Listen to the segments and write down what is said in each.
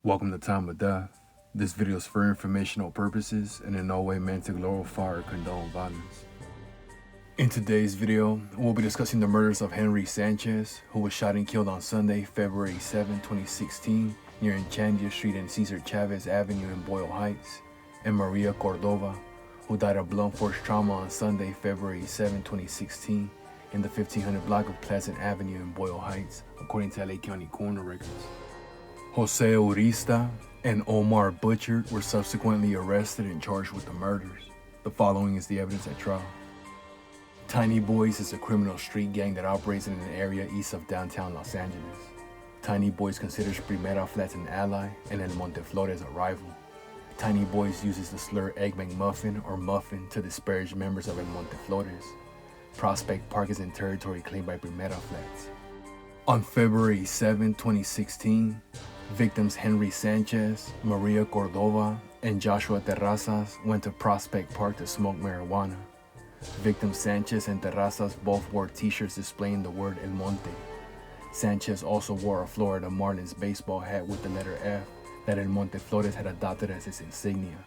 Welcome to Time of Death. This video is for informational purposes and in no way meant to glorify or condone violence. In today's video, we'll be discussing the murders of Henry Sanchez, who was shot and killed on Sunday, February 7, 2016, near Enchandia Street and Cesar Chavez Avenue in Boyle Heights, and Maria Cordova, who died of blunt force trauma on Sunday, February 7, 2016, in the 1500 block of Pleasant Avenue in Boyle Heights, according to LA County coroner records. Jose Urista and Omar Butchert were subsequently arrested and charged with the murders. The following is the evidence at trial. Tiny Boys is a criminal street gang that operates in an area east of downtown Los Angeles. Tiny Boys considers Primera Flats an ally and El Monte Flores a rival. Tiny Boys uses the slur Egg McMuffin or Muffin to disparage members of El Monte Flores. Prospect Park is in territory claimed by Primera Flats. On February 7, 2016, victims Henry Sanchez, Maria Cordova, and Joshua Terrazas went to Prospect Park to smoke marijuana. Victims Sanchez and Terrazas both wore t-shirts displaying the word El Monte. Sanchez also wore a Florida Marlins baseball hat with the letter F that El Monte Flores had adopted as its insignia.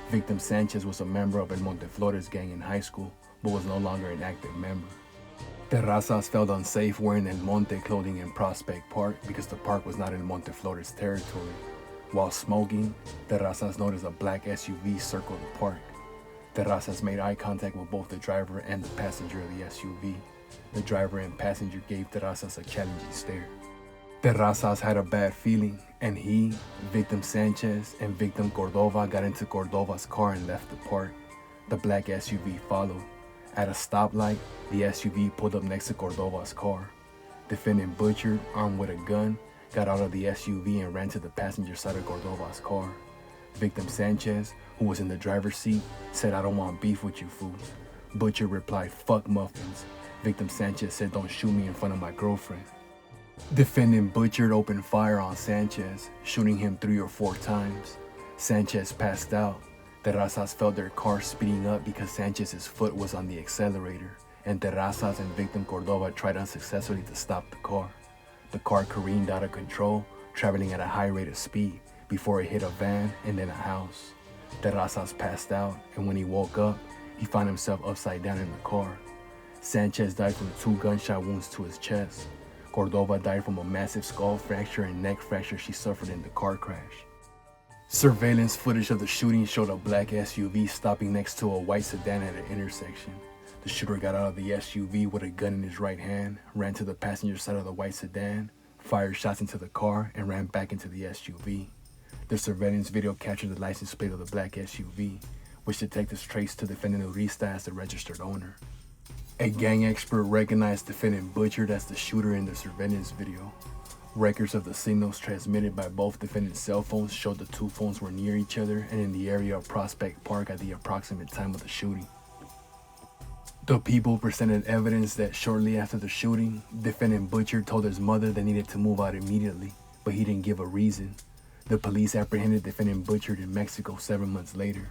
Victim Sanchez was a member of El Monte Flores gang in high school, but was no longer an active member. Terrazas felt unsafe wearing El Monte clothing in Prospect Park because the park was not in Monte Flores territory. While smoking, Terrazas noticed a black SUV circle the park. Terrazas made eye contact with both the driver and the passenger of the SUV. The driver and passenger gave Terrazas a challenging stare. Terrazas had a bad feeling, and he, victim Sanchez, and victim Cordova got into Cordova's car and left the park. The black SUV followed. At a stoplight, the SUV pulled up next to Cordova's car. Defendant Butchert, armed with a gun, got out of the SUV and ran to the passenger side of Cordova's car. Victim Sanchez, who was in the driver's seat, said, "I don't want beef with you fools." Butchert replied, "Fuck muffins." Victim Sanchez said, "Don't shoot me in front of my girlfriend." Defendant Butchert opened fire on Sanchez, shooting him 3 or 4 times. Sanchez passed out. Terrazas felt their car speeding up because Sanchez's foot was on the accelerator, and Terrazas and victim Cordova tried unsuccessfully to stop the car. The car careened out of control, traveling at a high rate of speed before it hit a van and then a house. Terrazas passed out, and when he woke up, he found himself upside down in the car. Sanchez died from 2 gunshot wounds to his chest. Cordova died from a massive skull fracture and neck fracture she suffered in the car crash. Surveillance footage of the shooting showed a black SUV stopping next to a white sedan at an intersection. The shooter got out of the SUV with a gun in his right hand, ran to the passenger side of the white sedan, fired shots into the car, and ran back into the SUV. The surveillance video captured the license plate of the black SUV, which detectives traced to defendant Urista as the registered owner. A gang expert recognized defendant Butchert as the shooter in the surveillance video. Records of the signals transmitted by both defendants' cell phones showed the 2 phones were near each other and in the area of Prospect Park at the approximate time of the shooting. The people presented evidence that shortly after the shooting, defendant Butchert told his mother they needed to move out immediately, but he didn't give a reason. The police apprehended defendant Butchert in Mexico 7 months later.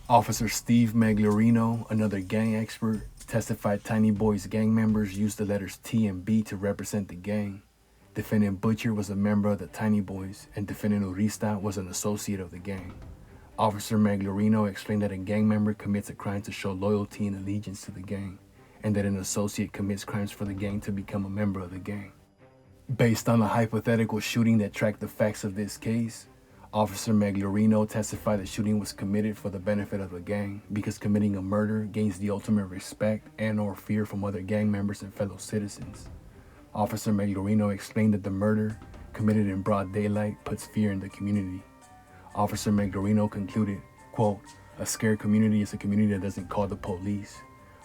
Officer Steve Magliorino, another gang expert, testified Tiny Boys gang members used the letters T and B to represent the gang. Defendant Butchert was a member of the Tiny Boys, and defendant Urista was an associate of the gang. Officer Magliorino explained that a gang member commits a crime to show loyalty and allegiance to the gang, and that an associate commits crimes for the gang to become a member of the gang. Based on a hypothetical shooting that tracked the facts of this case, Officer Magliorino testified the shooting was committed for the benefit of the gang because committing a murder gains the ultimate respect and or fear from other gang members and fellow citizens. Officer Magliorino explained that the murder, committed in broad daylight, puts fear in the community. Officer Magliorino concluded, quote, "A scared community is a community that doesn't call the police.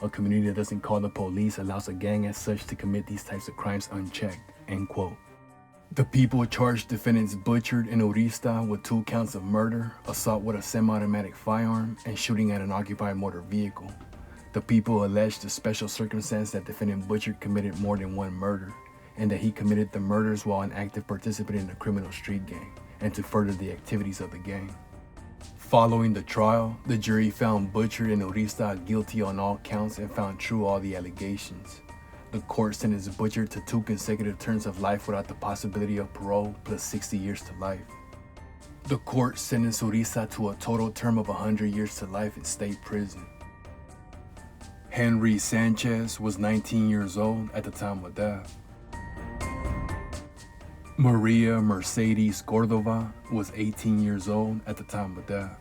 A community that doesn't call the police allows a gang as such to commit these types of crimes unchecked," end quote. The people charged defendants Butchert and Urista with 2 counts of murder, assault with a semi-automatic firearm, and shooting at an occupied motor vehicle. The people alleged the special circumstance that defendant Butchert committed more than 1 murder, and that he committed the murders while an active participant in a criminal street gang, and to further the activities of the gang. Following the trial, the jury found Butchert and Urista guilty on all counts and found true all the allegations. The court sentenced Butchert to 2 consecutive terms of life without the possibility of parole, plus 60 years to life. The court sentenced Urisa to a total term of 100 years to life in state prison. Henry Sanchez was 19 years old at the time of death. Maria Mercedes Cordova was 18 years old at the time of death.